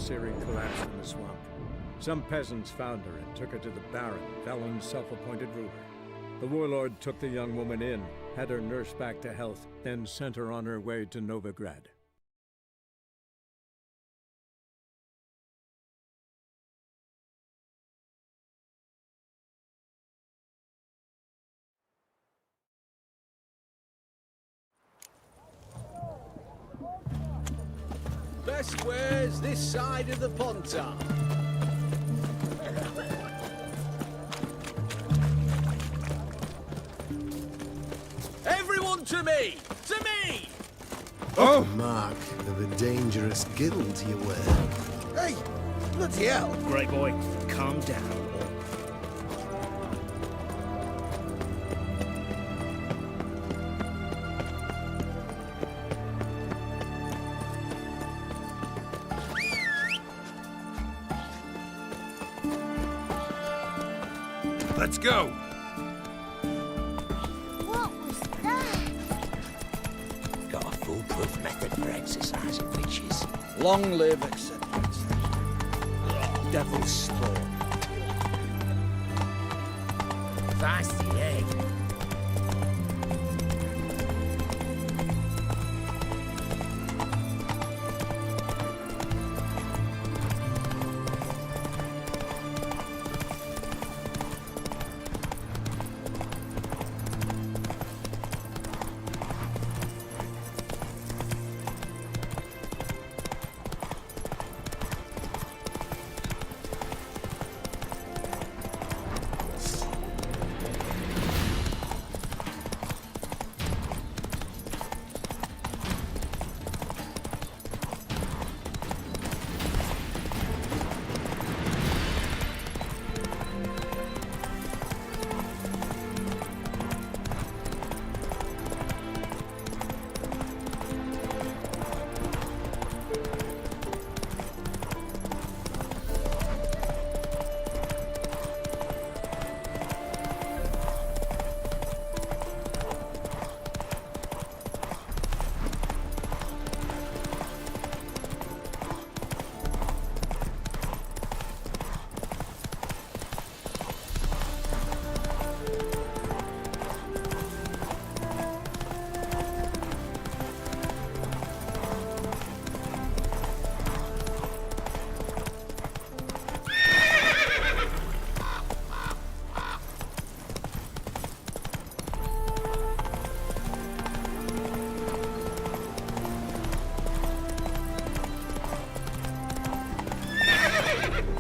Ciri collapsed in the swamp. Some peasants found her and took her to the Baron, Valen's self-appointed ruler. The warlord took the young woman in, had her nursed back to health, then sent her on her way to Novigrad. Best squares this side of the Pontar. Everyone to me! To me! Oh! Mark of a dangerous guild you wear. Hey! Bloody hell! Great boy, calm down. Let's go! What was that? Got a foolproof method for exercising witches. Long live acceptance. Devil's spawn. That's the egg.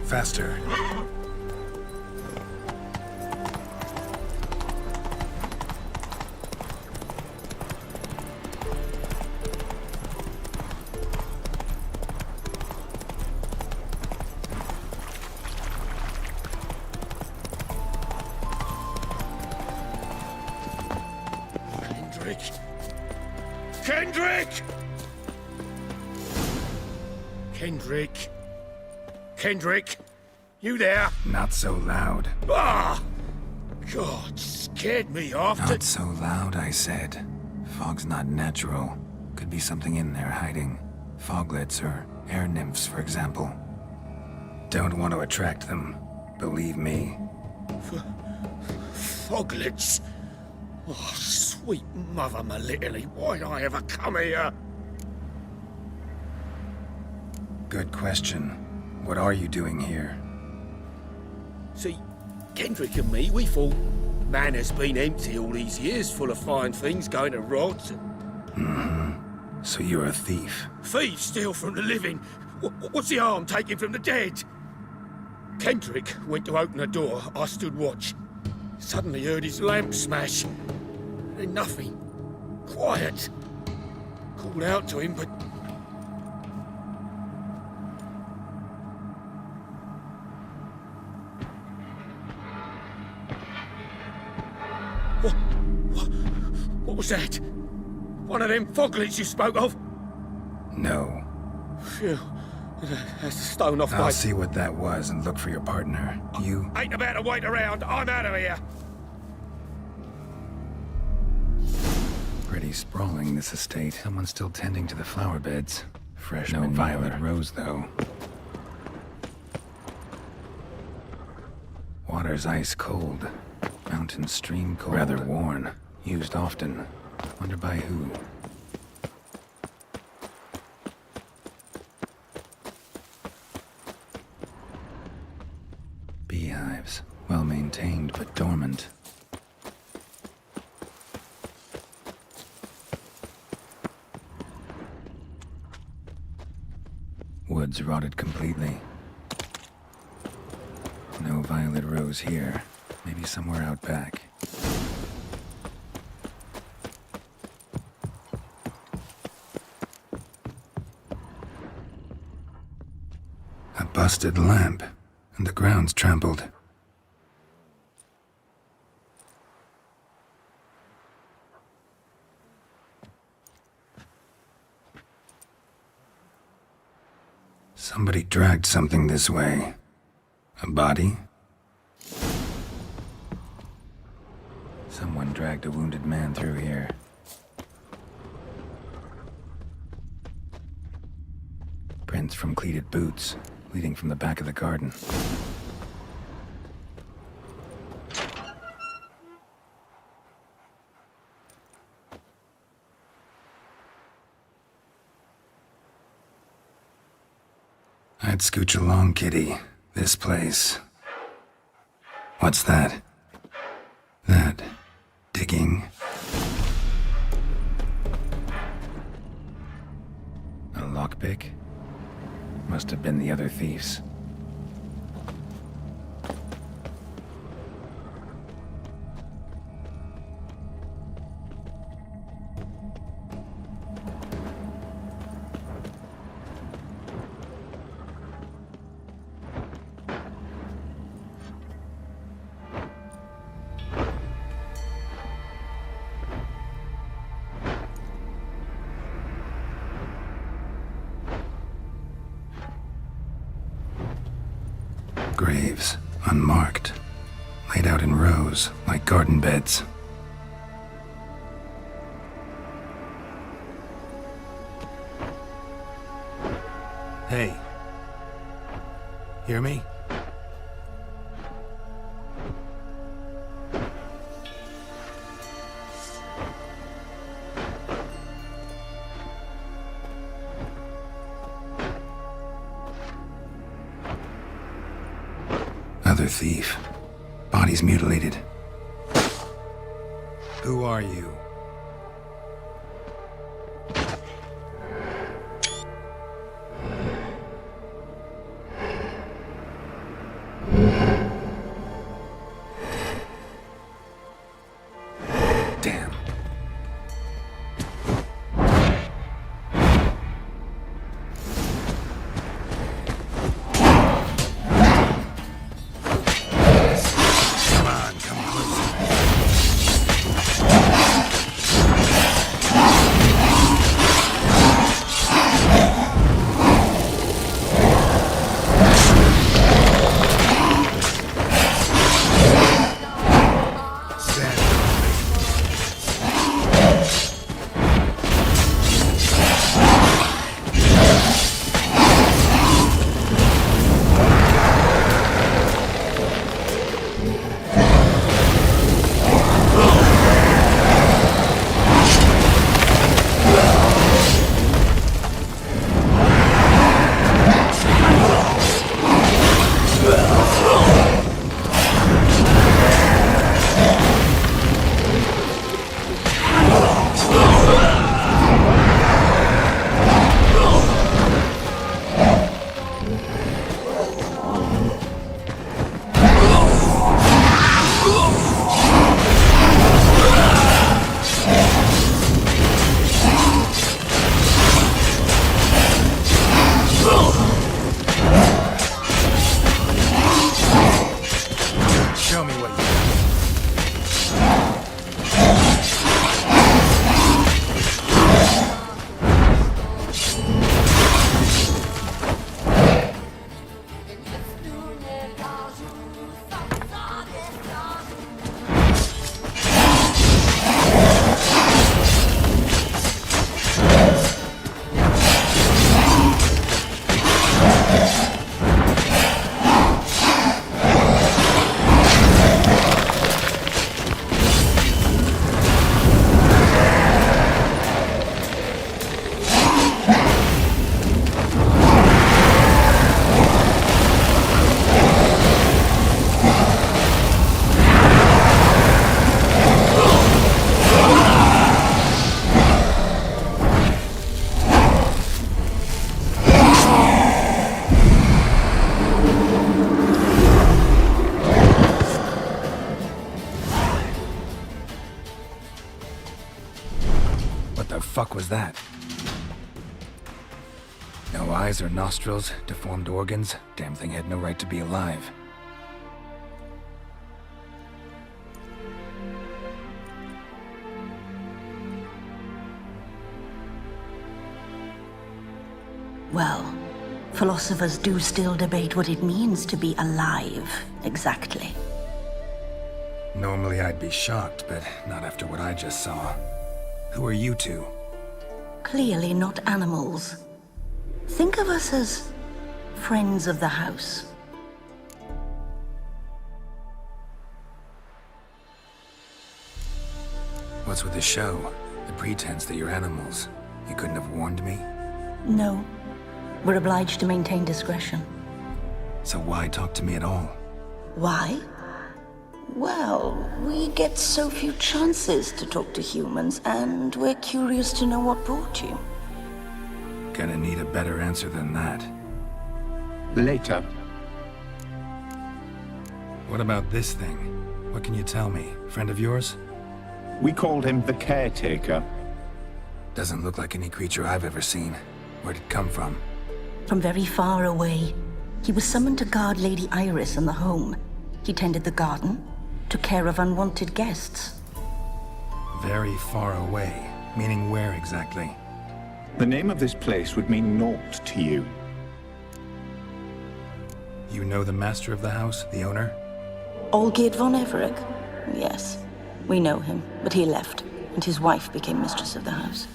Faster. Kendrick! Kendrick! Kendrick! Kendrick! You there? Not so loud. Ah! God, scared me off. Not so loud, I said. Fog's not natural. Could be something in there hiding. Foglets or air nymphs, for example. Don't want to attract them. Believe me. Foglets? Oh, sweet mother Melitterly, why'd I ever come here? Good question. What are you doing here? See, Kendrick and me, we thought Manor's been empty all these years, full of fine things going to rot. So you're a thief? Thieves steal from the living. What's the harm taking from the dead? Kendrick went to open the door. I stood watch. Suddenly heard his lamp smash. Then nothing. Quiet. Called out to him, but... What was that? One of them foglets you spoke of? No. Phew. That's a stone off I'll my... see what that was and look for your partner. You... Ain't about to wait around. I'm out of here. Pretty sprawling, this estate. Someone's still tending to the flower beds. Fresh no violet rose, though. Water's ice cold. Mountain stream cold. Rather worn. Used often. Wonder by who. Beehives. Well maintained but dormant. Woods rotted completely. No violet rose here. Maybe somewhere out back. A busted lamp, and the ground's trampled. Somebody dragged something this way. A body? Someone dragged a wounded man through here. Prints from cleated boots, leading from the back of the garden. I'd scooch along, kitty. This place. What's that? That... digging? A lockpick? Must have been the other thieves. Graves, unmarked, laid out in rows like garden beds. Hey. Hear me? Another thief. Bodies mutilated. Who are you? Damn. Come on, come closer. fuck was that? No eyes or nostrils, deformed organs. Damn thing had no right to be alive. Well, philosophers do still debate what it means to be alive, exactly. Normally I'd be shocked, but not after what I just saw. Who are you two? Clearly not animals. Think of us as friends of the house. What's with the show? The pretense that you're animals. You couldn't have warned me? No. We're obliged to maintain discretion. So why talk to me at all? Why? Well, we get so few chances to talk to humans, and we're curious to know what brought you. Gonna need a better answer than that. Later. What about this thing? What can you tell me? Friend of yours? We called him the Caretaker. Doesn't look like any creature I've ever seen. Where'd it come from? From very far away. He was summoned to guard Lady Iris and the home. He tended the garden, took care of unwanted guests. Very far away. Meaning where exactly? The name of this place would mean naught to you. You know the master of the house, the owner? Olgierd von Everec? Yes. We know him, but he left, and his wife became mistress of the house.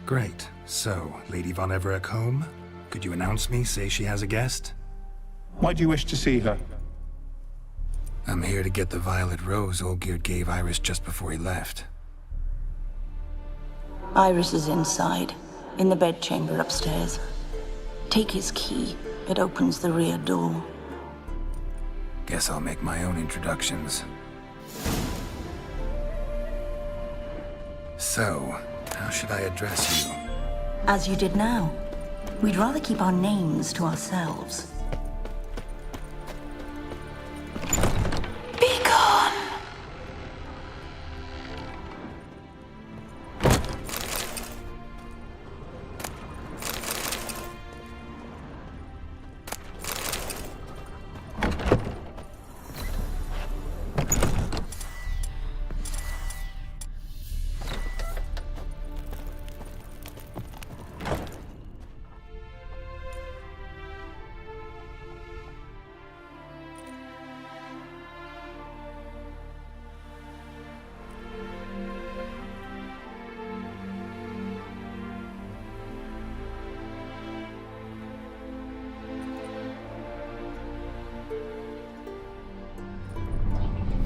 Great. So, Lady von Everec home? Could you announce me, say she has a guest? Why do you wish to see her? I'm here to get the violet rose Olgierd gave Iris just before he left. Iris is inside, in the bedchamber upstairs. Take his key. It opens the rear door. Guess I'll make my own introductions. So, how should I address you? As you did now. We'd rather keep our names to ourselves. Be gone!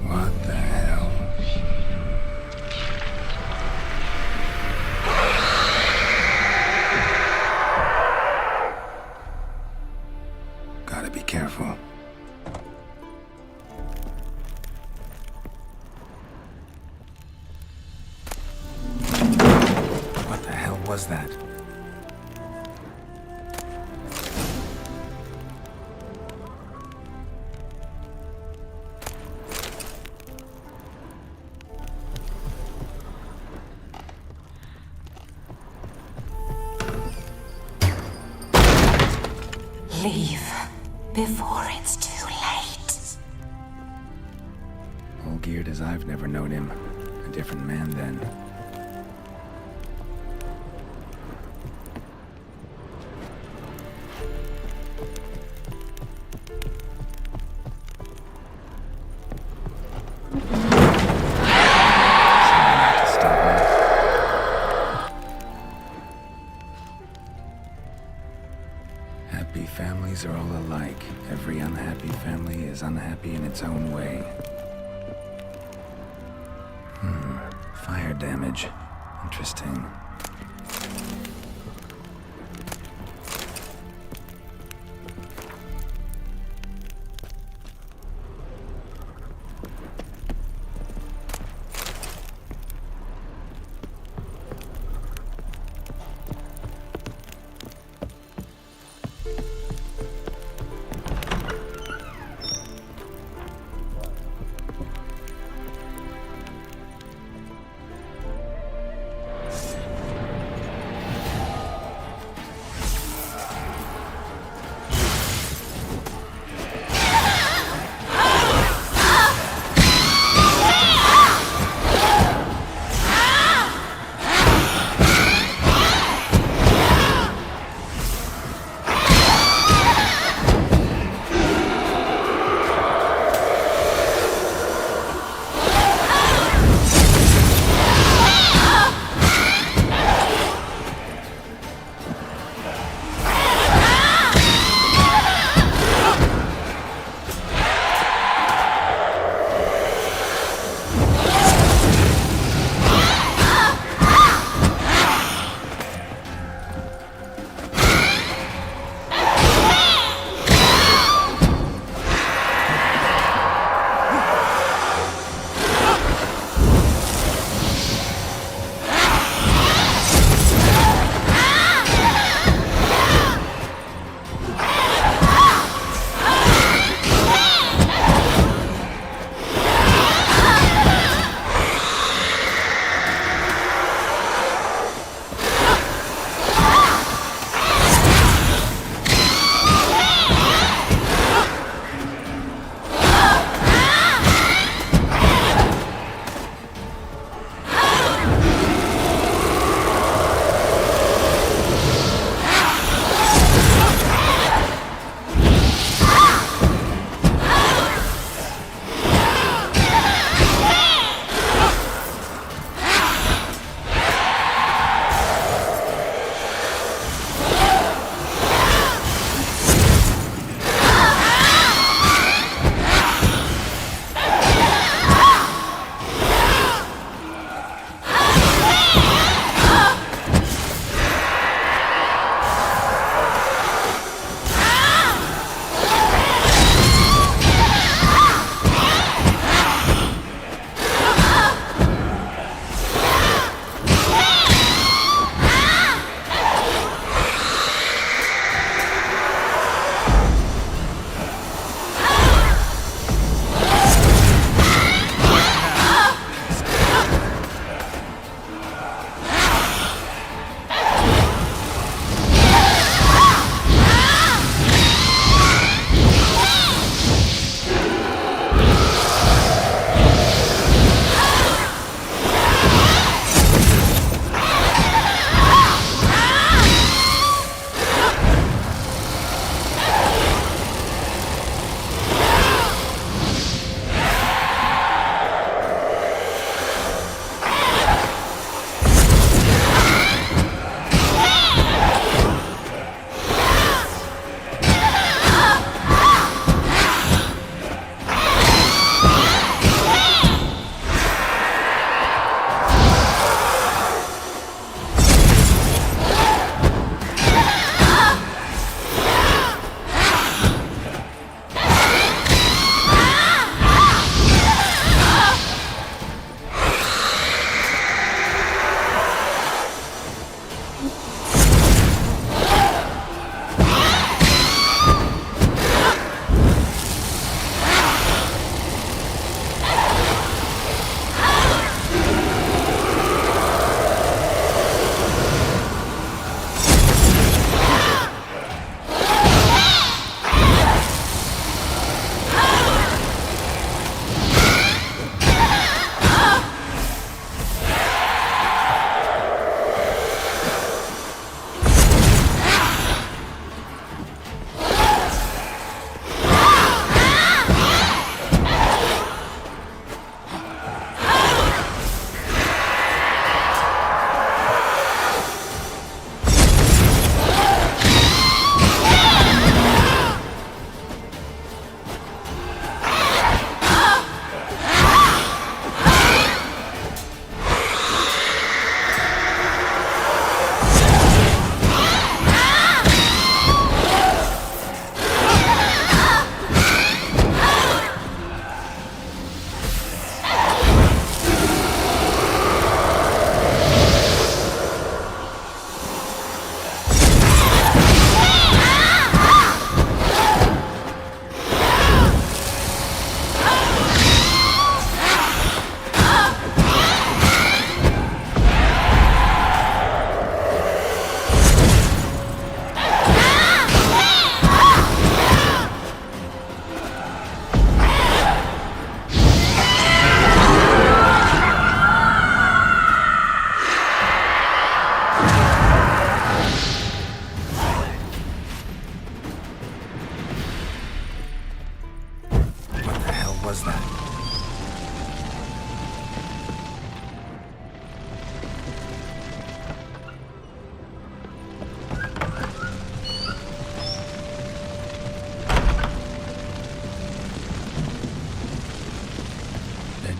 What the hell? Gotta be careful. What the hell was that? Leave before it's too late. Olgierd as I've never known him. A different man then. Happy families are all alike. Every unhappy family is unhappy in its own way. Fire damage. Interesting.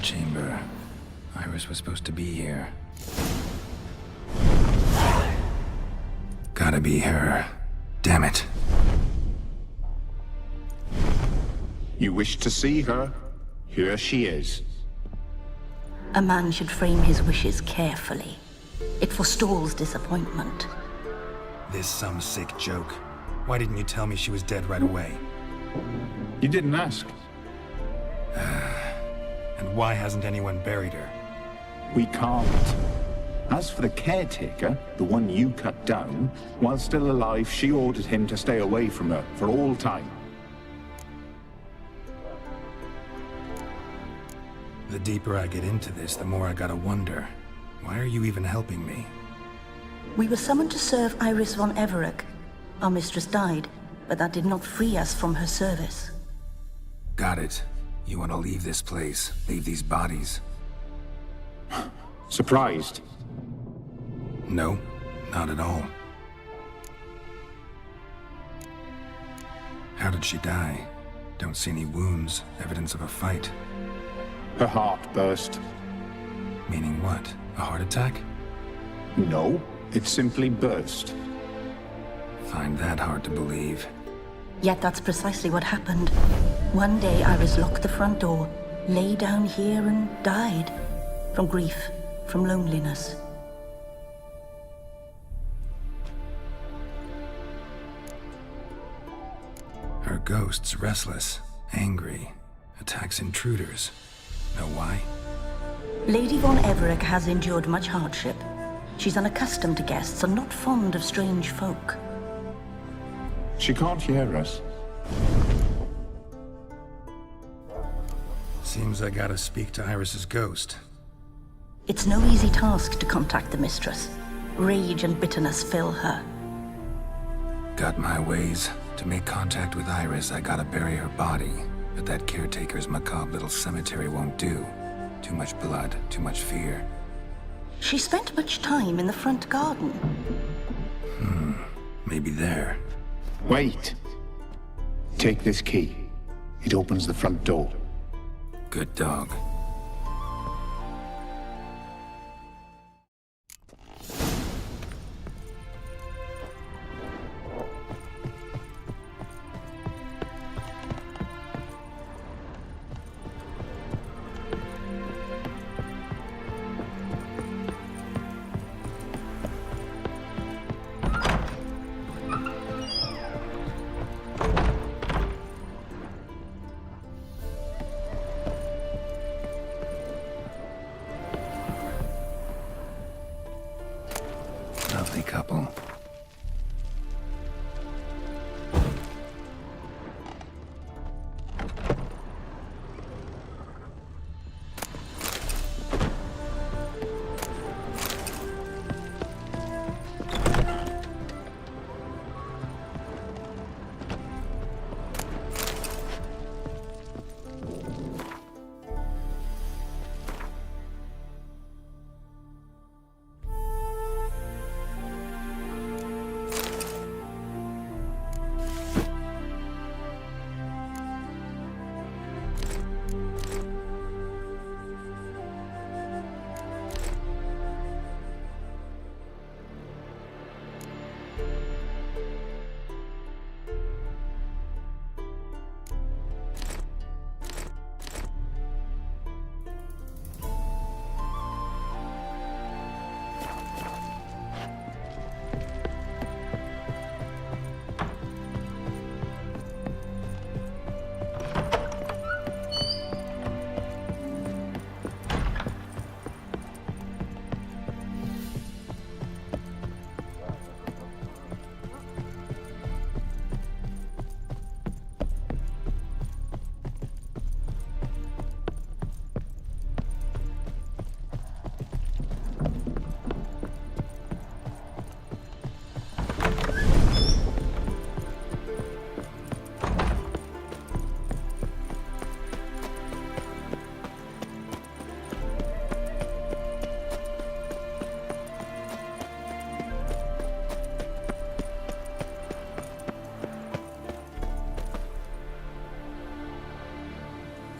chamber. Iris was supposed to be here. Gotta be her. Damn it. You wish to see her? Here she is. A man should frame his wishes carefully. It forestalls disappointment. This some sick joke. Why didn't you tell me she was dead right away? You didn't ask. And why hasn't anyone buried her? We can't. As for the caretaker, the one you cut down, while still alive, she ordered him to stay away from her for all time. The deeper I get into this, the more I gotta wonder. Why are you even helping me? We were summoned to serve Iris von Everec. Our mistress died, but that did not free us from her service. Got it. You want to leave this place, leave these bodies? Surprised? No, not at all. How did she die? Don't see any wounds, evidence of a fight. Her heart burst. Meaning what? A heart attack? No, it simply burst. Find that hard to believe. Yet that's precisely what happened. One day Iris locked the front door, lay down here and died. From grief, from loneliness. Her ghost's restless, angry, attacks intruders. Know why? Lady von Everec has endured much hardship. She's unaccustomed to guests and not fond of strange folk. She can't hear us. Seems I gotta speak to Iris's ghost. It's no easy task to contact the mistress. Rage and bitterness fill her. Got my ways. To make contact with Iris, I gotta bury her body. But that caretaker's macabre little cemetery won't do. Too much blood, too much fear. She spent much time in the front garden. Maybe there. Wait. Take this key. It opens the front door. Good dog. Lovely couple.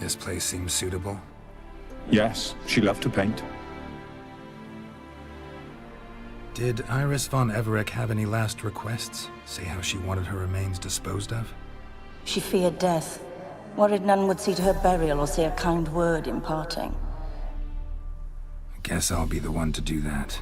This place seems suitable. Yes, she loved to paint. Did Iris von Everec have any last requests? Say how she wanted her remains disposed of? She feared death, worried none would see to her burial or say a kind word in parting. I guess I'll be the one to do that.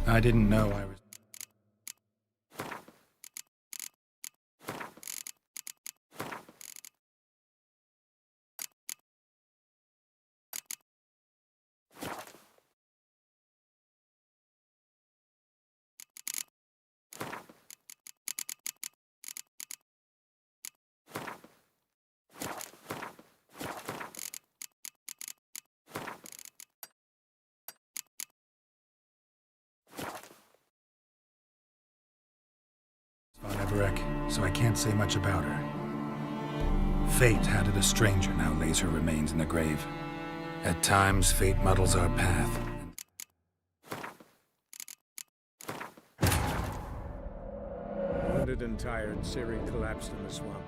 I didn't know I was... von Everec, so I can't say much about her. Fate, hatted a stranger, now lays her remains in the grave. At times, fate muddles our path. Wounded and tired, Ciri collapsed in the swamp.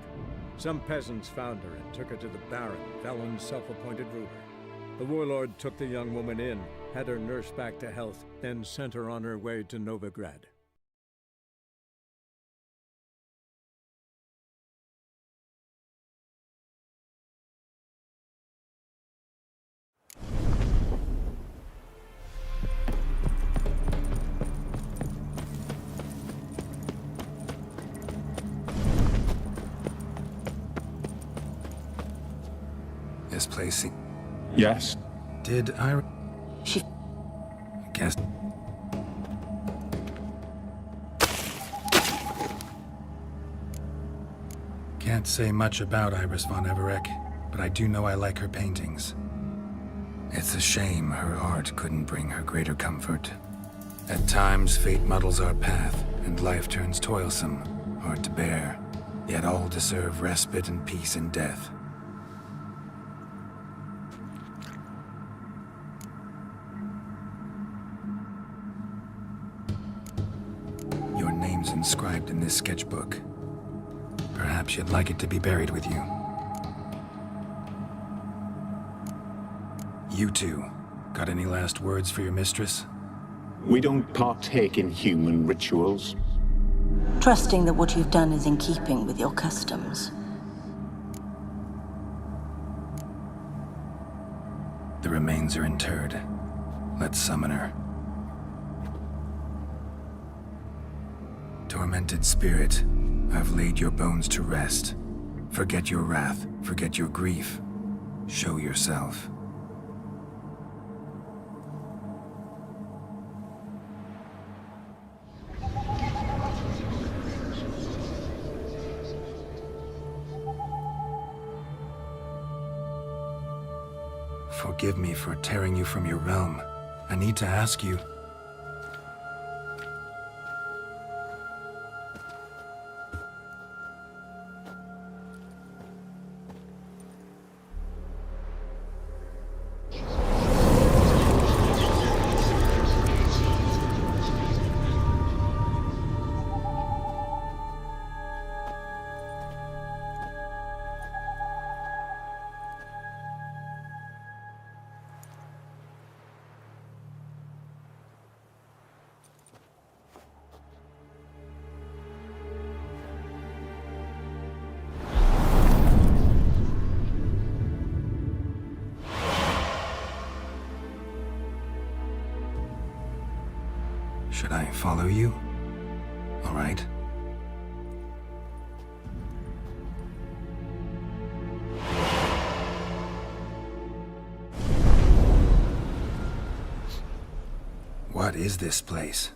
Some peasants found her and took her to the Baron, Velen's self-appointed ruler. The warlord took the young woman in, had her nursed back to health, then sent her on her way to Novigrad. This place... Yes. Did I... She... I guess... Can't say much about Iris von Everec, but I do know I like her paintings. It's a shame her art couldn't bring her greater comfort. At times, fate muddles our path, and life turns toilsome, hard to bear. Yet all deserve respite and peace in death. Your name's inscribed in this sketchbook. Perhaps you'd like it to be buried with you. You two, got any last words for your mistress? We don't partake in human rituals. Trusting that what you've done is in keeping with your customs. The remains are interred. Let's summon her. Tormented spirit, I've laid your bones to rest. Forget your wrath, forget your grief. Show yourself. Forgive me for tearing you from your realm. I need to ask you... Should I follow you? All right. What is this place?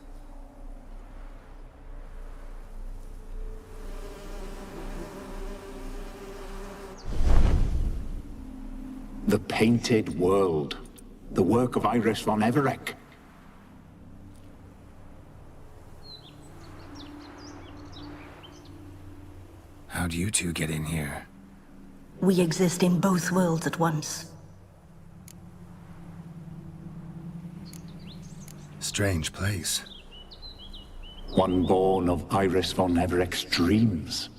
The painted world. The work of Iris von Everec. How'd you two get in here? We exist in both worlds at once. Strange place. One born of Iris von Everec's dreams.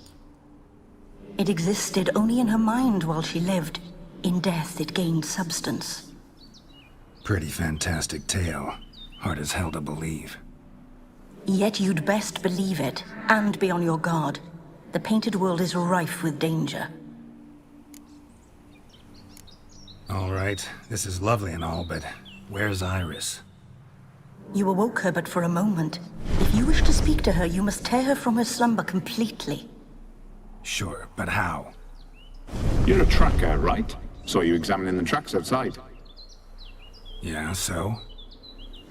It existed only in her mind while she lived. In death, it gained substance. Pretty fantastic tale. Hard as hell to believe. Yet you'd best believe it, and be on your guard. The painted world is rife with danger. All right, this is lovely and all, but where's Iris? You awoke her but for a moment. If you wish to speak to her, you must tear her from her slumber completely. Sure, but how? You're a tracker, right? Saw you examining the tracks outside. Yeah, so?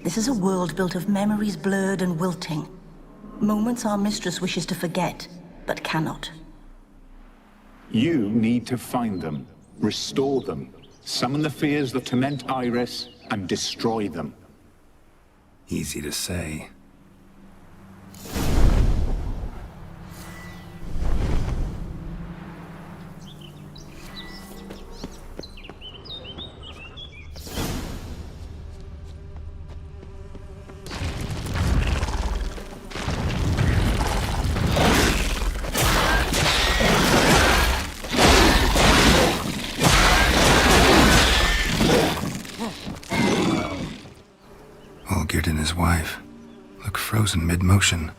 This is a world built of memories blurred and wilting. Moments our mistress wishes to forget, but cannot. You need to find them, restore them, summon the fears that torment Iris, and destroy them. Easy to say. Olgierd and his wife look frozen mid-motion.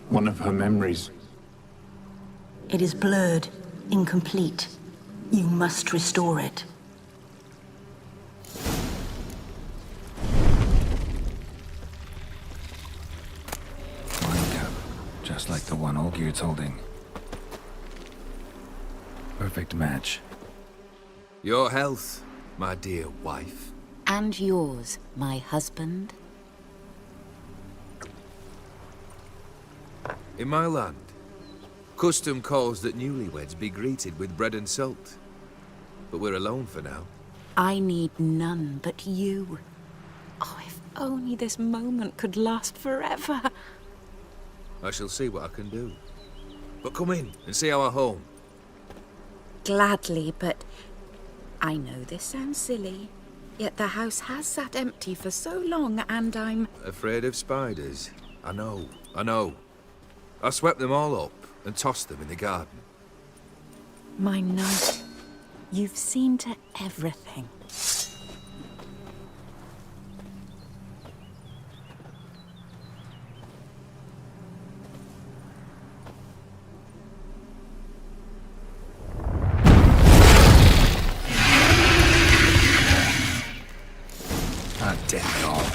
One of her memories. It is blurred, incomplete. You must restore it. Wine cup, just like the one Olgierd's holding. Perfect match. Your health, my dear wife. And yours, my husband. In my land, custom calls that newlyweds be greeted with bread and salt. But we're alone for now. I need none but you. Oh, if only this moment could last forever. I shall see what I can do. But come in and see our home. Gladly, but I know this sounds silly, yet the house has sat empty for so long, and I'm... Afraid of spiders? I know. I swept them all up and tossed them in the garden. My knight, you've seen to everything. Ah, damn it all.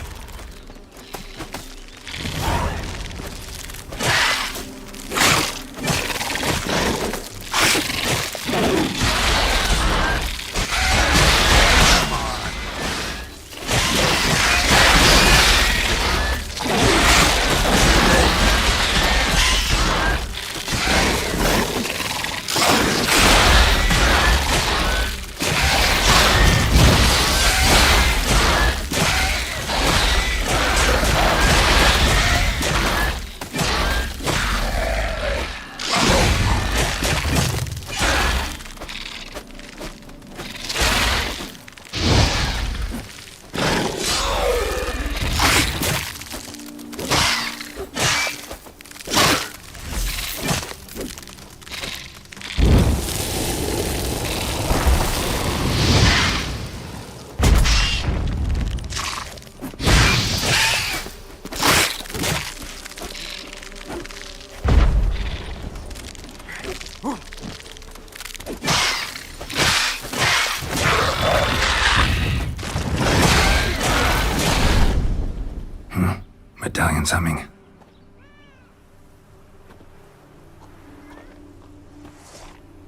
Medallion's humming.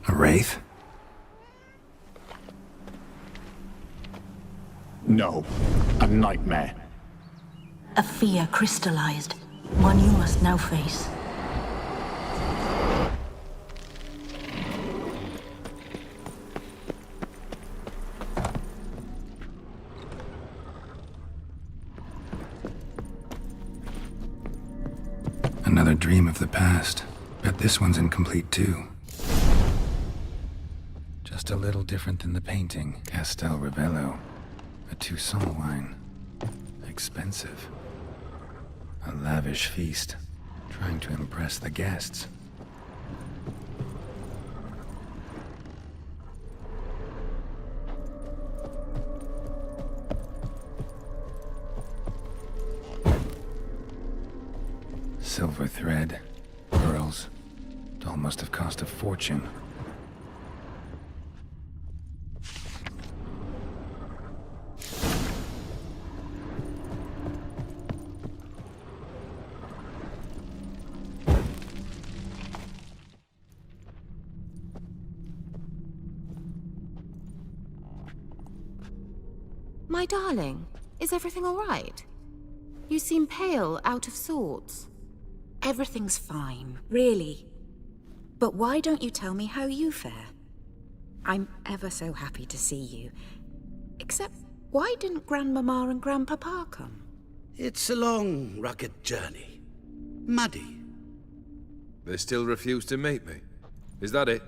A wraith? No, a nightmare. A fear crystallized, one you must now face. dream of the past. Bet this one's incomplete too. Just a little different than the painting. Castel Ravello. A Toussaint wine. Expensive. A lavish feast. Trying to impress the guests. Silver thread, pearls. Doll must have cost a fortune. My darling, is everything all right? You seem pale, out of sorts. Everything's fine, really. But why don't you tell me how you fare? I'm ever so happy to see you. Except, why didn't Grandmama and Grandpapa come? It's a long, rugged journey. Muddy. They still refuse to meet me. Is that it?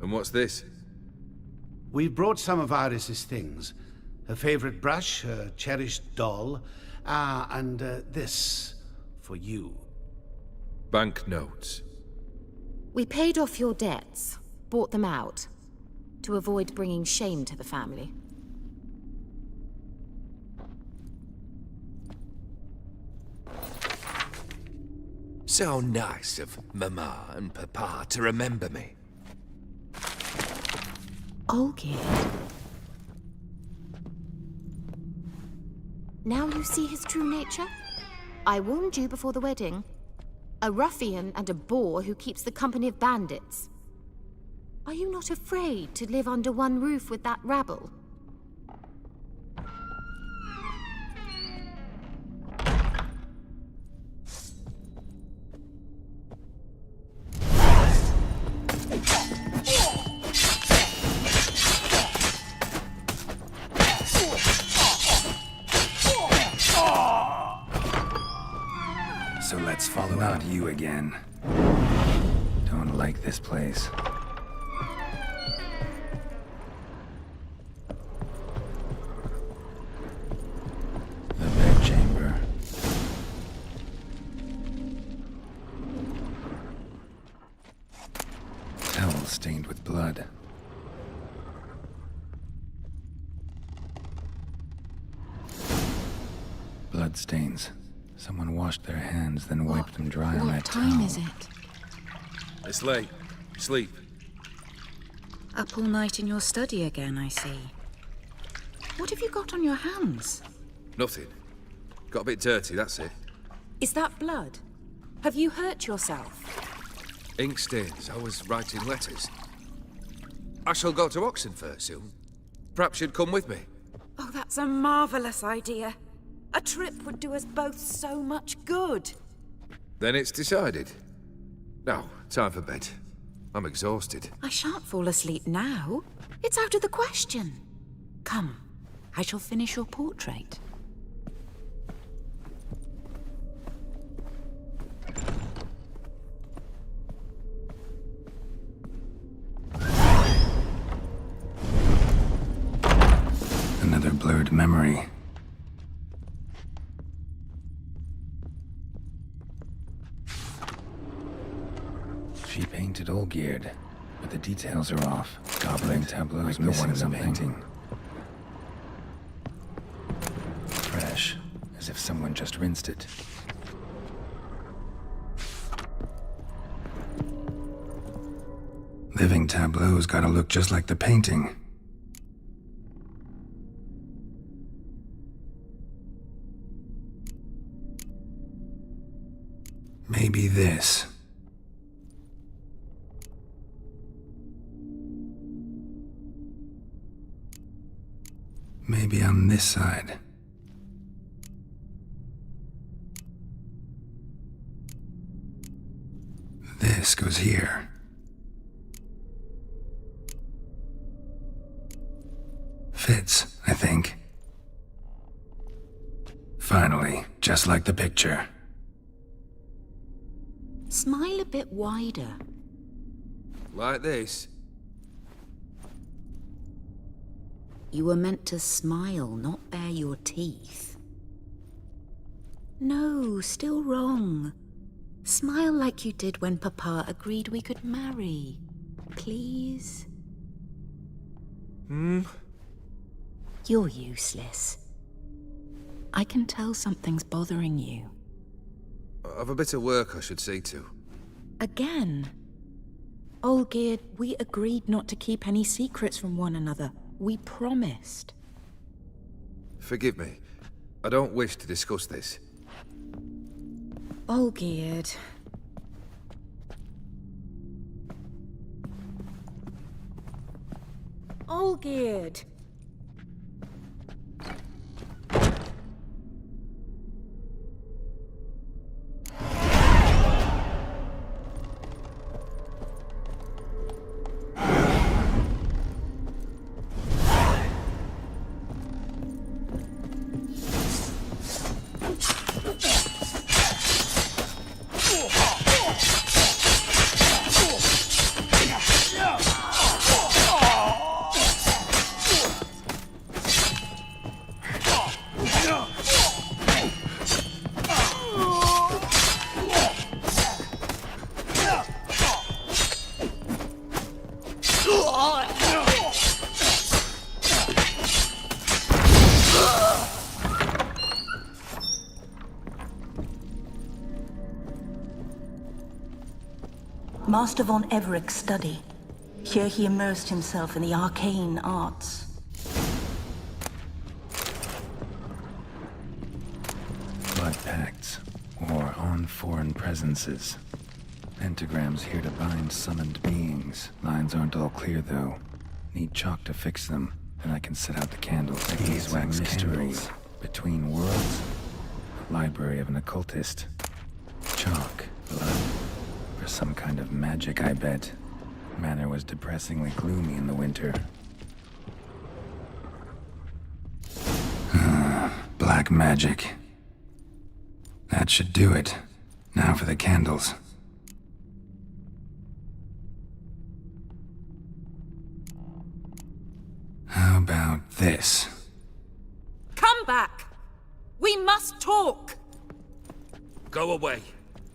And what's this? We've brought some of Iris's things. Her favorite brush, her cherished doll, and this for you. Banknotes. We paid off your debts, bought them out, to avoid bringing shame to the family. So nice of Mama and Papa to remember me. Olgierd. Now you see his true nature? I warned you before the wedding. A ruffian and a boor who keeps the company of bandits. Are you not afraid to live under one roof with that rabble? So let's follow out you again. Don't like this place. The bedchamber. Towel stained with blood. Blood stains. Someone washed their hands, then wiped them dry on that towel. What time is it? It's late. Sleep. Up all night in your study again, I see. What have you got on your hands? Nothing. Got a bit dirty, that's it. Is that blood? Have you hurt yourself? Ink stains. I was writing letters. I shall go to Oxenfurt soon. Perhaps you'd come with me. Oh, that's a marvelous idea. A trip would do us both so much good. Then it's decided. Now, time for bed. I'm exhausted. I shan't fall asleep now. It's out of the question. Come, I shall finish your portrait. Another blurred memory. She painted Olgierd, but the details are off. Gobbling tableau is missing something. Fresh, as if someone just rinsed it. Living tableau's gotta look just like the painting. Maybe this. Maybe on this side. This goes here. Fits, I think. Finally, just like the picture. Smile a bit wider. Like this? You were meant to smile, not bare your teeth. No, still wrong. Smile like you did when Papa agreed we could marry. Please? You're useless. I can tell something's bothering you. I've a bit of work I should see to. Again? Olgierd, we agreed not to keep any secrets from one another. We promised. Forgive me. I don't wish to discuss this. Olgierd. Olgierd. Master von Evereck's study. Here he immersed himself in the arcane arts. Blood pacts, or on foreign presences. Pentagrams here to bind summoned beings. Lines aren't all clear, though. Need chalk to fix them, and I can set out the candles. Beeswax mysteries. Between worlds? Library of an occultist. Chalk, blood. For some kind of magic, I bet. Manor was depressingly gloomy in the winter. Black magic. That should do it. Now for the candles. How about this? Come back! We must talk! Go away.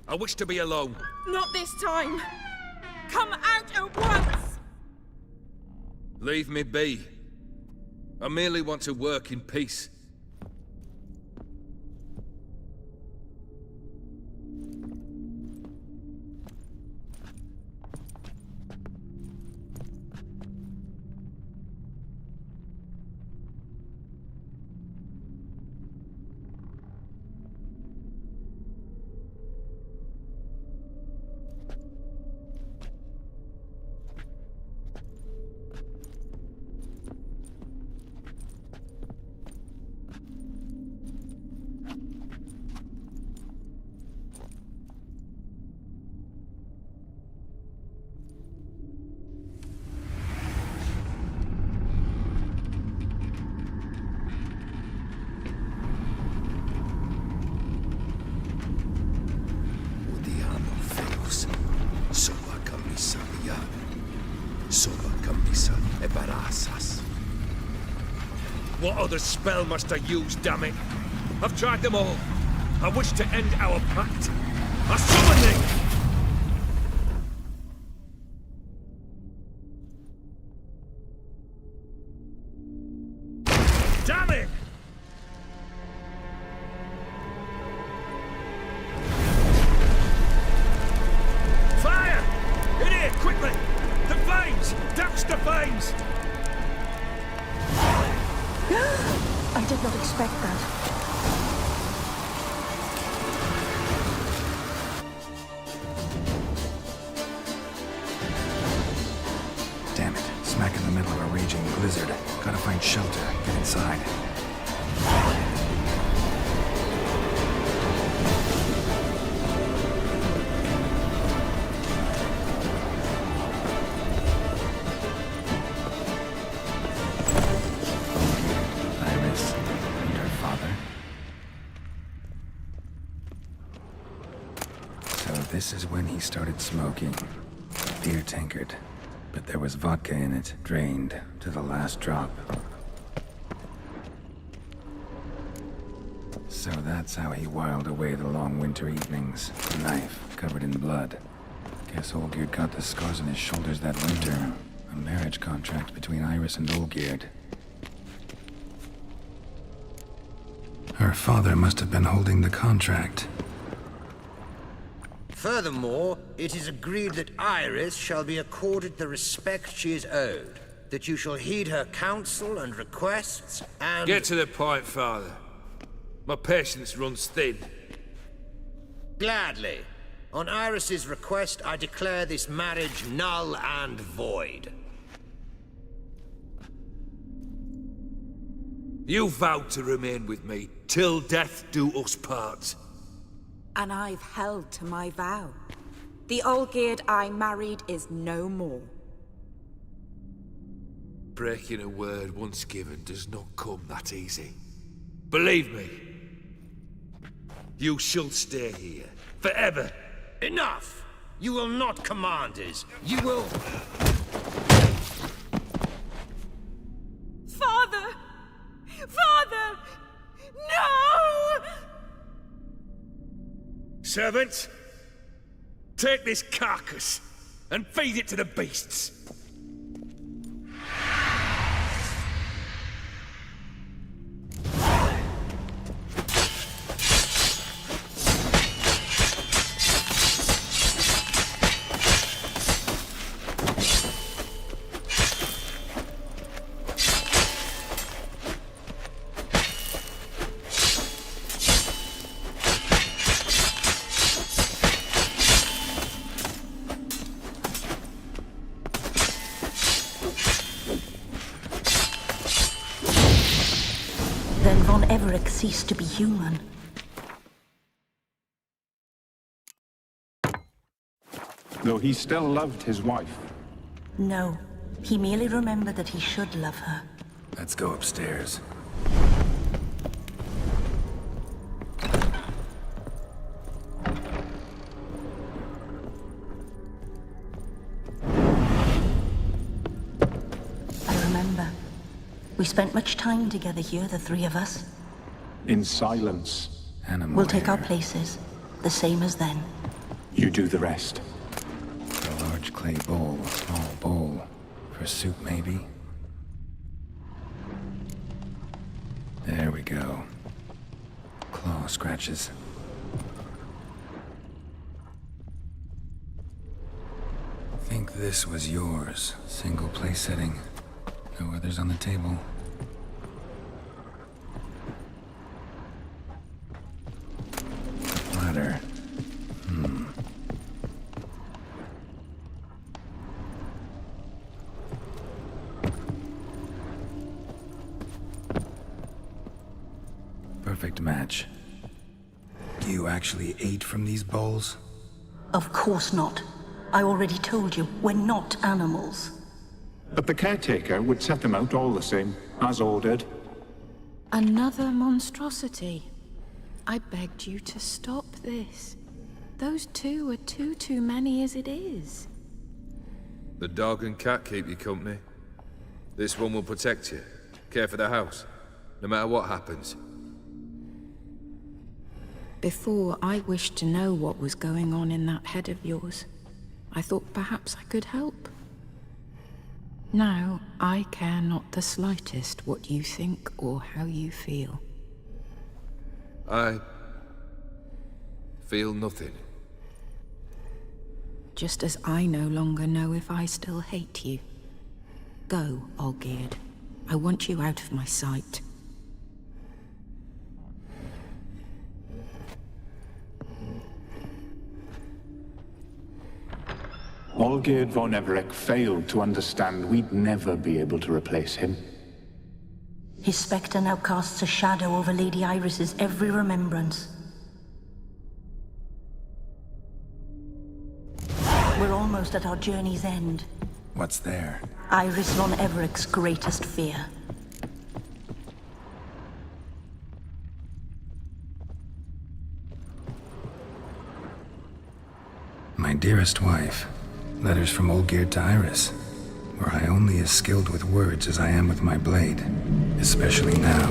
I wish to be alone. Not this time! Come out at once! Leave me be. I merely want to work in peace. What other spell must I use, damn it? I've tried them all. I wish to end our pact. I summon thee! Damn it! Fire! In here, quickly! The flames! Douse the flames! I did not expect that. Damn it. Smack in the middle of a raging blizzard. Gotta find shelter. Get inside. smoking. Beer tankard. But there was vodka in it, drained to the last drop. So that's how he whiled away the long winter evenings. A knife covered in blood. Guess Olgierd got the scars on his shoulders that winter. A marriage contract between Iris and Olgierd. Her father must have been holding the contract. Furthermore, it is agreed that Iris shall be accorded the respect she is owed, that you shall heed her counsel and requests, and— Get to the point, Father. My patience runs thin. Gladly. On Iris's request, I declare this marriage null and void. You vowed to remain with me till death do us part. And I've held to my vow. The Olgierd I married is no more. Breaking a word once given does not come that easy. Believe me. You shall stay here. Forever. Enough! You will not command us. You will— Father! Father! No! Servants, take this carcass and feed it to the beasts. Then Von Everec ceased to be human. Though he still loved his wife. No, he merely remembered that he should love her. Let's go upstairs. I remember. We spent much time together here, the three of us. In silence. Animal We'll take hair. our places, the same as then. You do the rest. A large clay bowl, a small bowl. For soup, maybe? There we go. Claw scratches. Think this was yours. Single place setting. No others on the table. Ladder. Perfect match. You actually ate from these bowls? Of course not. I already told you, we're not animals. But the caretaker would set them out all the same, as ordered. Another monstrosity. I begged you to stop this. Those two are too many as it is. The dog and cat keep you company. This one will protect you. Care for the house. No matter what happens. Before, I wished to know what was going on in that head of yours. I thought perhaps I could help. Now, I care not the slightest what you think or how you feel. I feel nothing. Just as I no longer know if I still hate you. Go, Olgierd. I want you out of my sight. Olgierd von Everec failed to understand we'd never be able to replace him. His spectre now casts a shadow over Lady Iris's every remembrance. We're almost at our journey's end. What's there? Iris von Everec's greatest fear. My dearest wife. Letters from Olgierd to Iris. Were I only as skilled with words as I am with my blade. Especially now,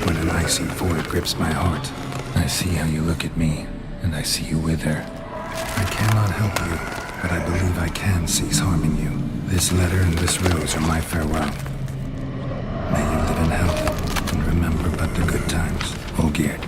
when an icy void grips my heart. I see how you look at me, and I see you wither. I cannot help you, but I believe I can cease harming you. This letter and this rose are my farewell. May you live in health, and remember but the good times, Olgierd.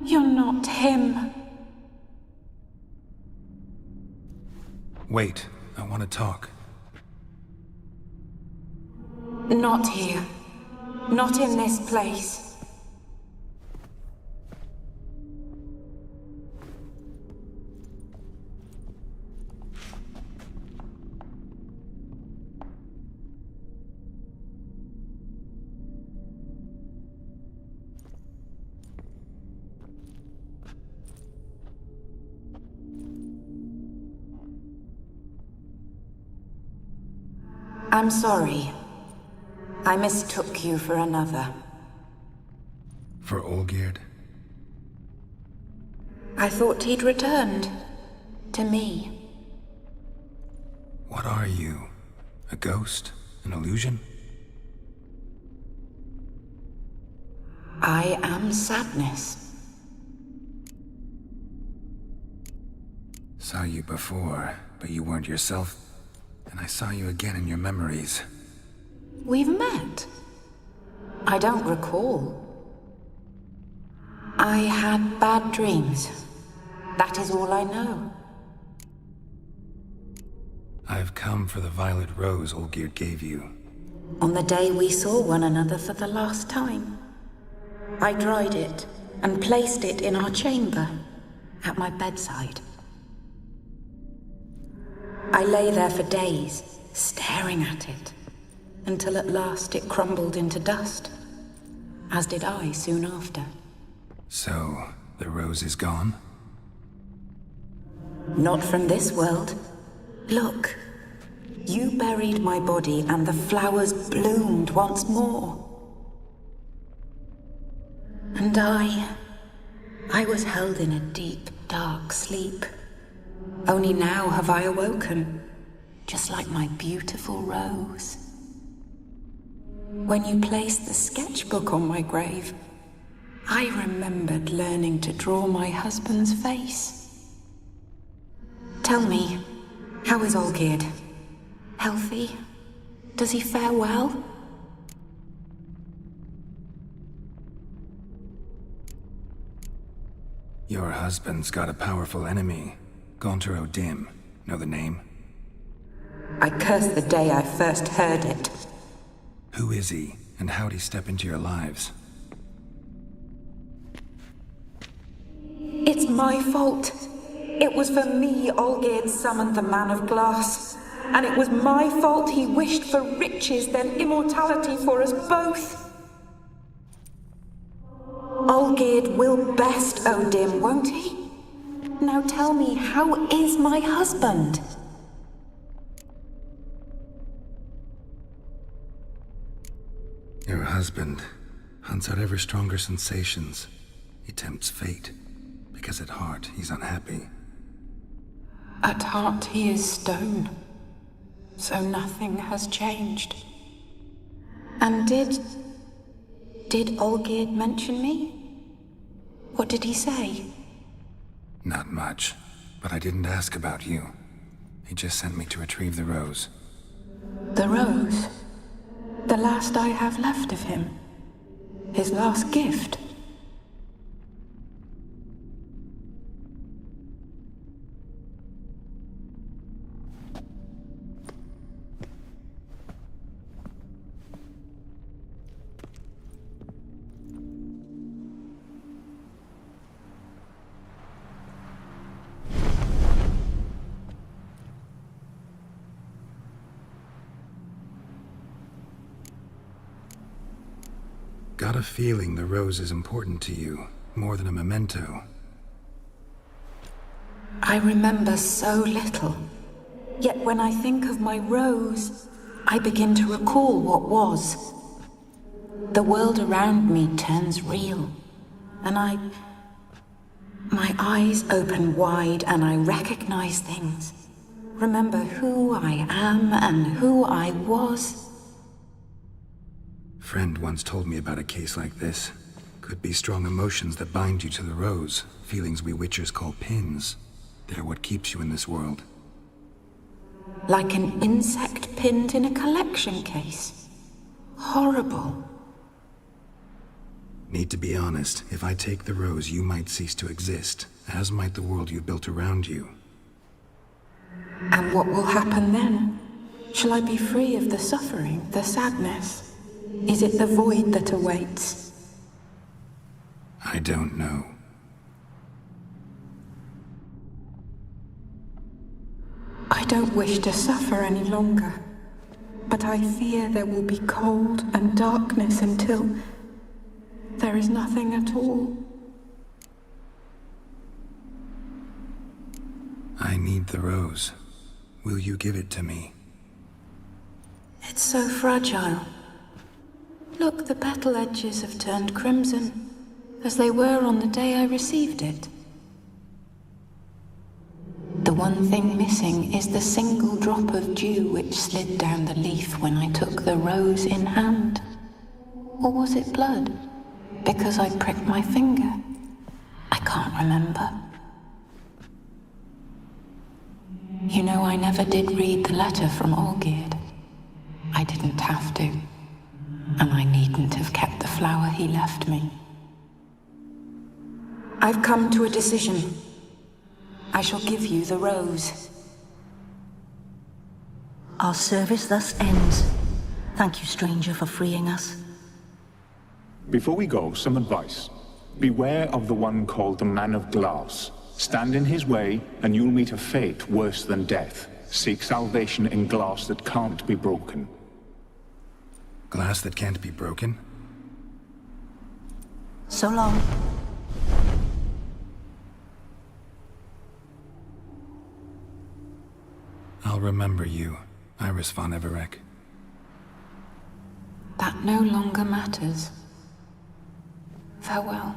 You're not him. Wait, I want to talk. Not here. Not in this place. I'm sorry. I mistook you for another. For Olgierd? I thought he'd returned. To me. What are you? A ghost? An illusion? I am sadness. Saw you before, but you weren't yourself. And I saw you again in your memories. We've met? I don't recall. I had bad dreams. That is all I know. I've come for the violet rose Olgierd gave you. On the day we saw one another for the last time. I dried it and placed it in our chamber, at my bedside. I lay there for days, staring at it, until at last it crumbled into dust, as did I soon after. So, the rose is gone? Not from this world. Look, you buried my body and the flowers bloomed once more. And I was held in a deep, dark sleep. Only now have I awoken, just like my beautiful rose. When you placed the sketchbook on my grave, I remembered learning to draw my husband's face. Tell me, how is Olgierd? Healthy? Does he fare well? Your husband's got a powerful enemy. Gaunter O'Dim. Know the name? I curse the day I first heard it. Who is he, and how'd he step into your lives? It's my fault. It was for me Olgierd summoned the Man of Glass. And it was my fault he wished for riches, then immortality for us both. Olgierd will best O'Dim, won't he? Now tell me, how is my husband? Your husband hunts out ever stronger sensations. He tempts fate, because at heart he's unhappy. At heart he is stone, so nothing has changed. And did Olgierd mention me? What did he say? Not much, but I didn't ask about you. He just sent me to retrieve the rose. The rose? The last I have left of him? His last gift? Got a feeling the rose is important to you, more than a memento. I remember so little. Yet when I think of my rose, I begin to recall what was. The world around me turns real, and my eyes open wide and I recognize things. Remember who I am and who I was. Friend once told me about a case like this. Could be strong emotions that bind you to the rose, feelings we witchers call pins. They're what keeps you in this world. Like an insect pinned in a collection case. Horrible. Need to be honest, if I take the rose, you might cease to exist, as might the world you built around you. And what will happen then? Shall I be free of the suffering, the sadness? Is it the void that awaits? I don't know. I don't wish to suffer any longer, but I fear there will be cold and darkness until there is nothing at all. I need the rose. Will you give it to me? It's so fragile. Look, the petal edges have turned crimson, as they were on the day I received it. The one thing missing is the single drop of dew which slid down the leaf when I took the rose in hand. Or was it blood? Because I pricked my finger? I can't remember. You know, I never did read the letter from Olgierd. I didn't have to. And I needn't have kept the flower he left me. I've come to a decision. I shall give you the rose. Our service thus ends. Thank you, stranger, for freeing us. Before we go, some advice. Beware of the one called the Man of Glass. Stand in his way, and you'll meet a fate worse than death. Seek salvation in glass that can't be broken. Glass that can't be broken? So long. I'll remember you, Iris von Everec. That no longer matters. Farewell.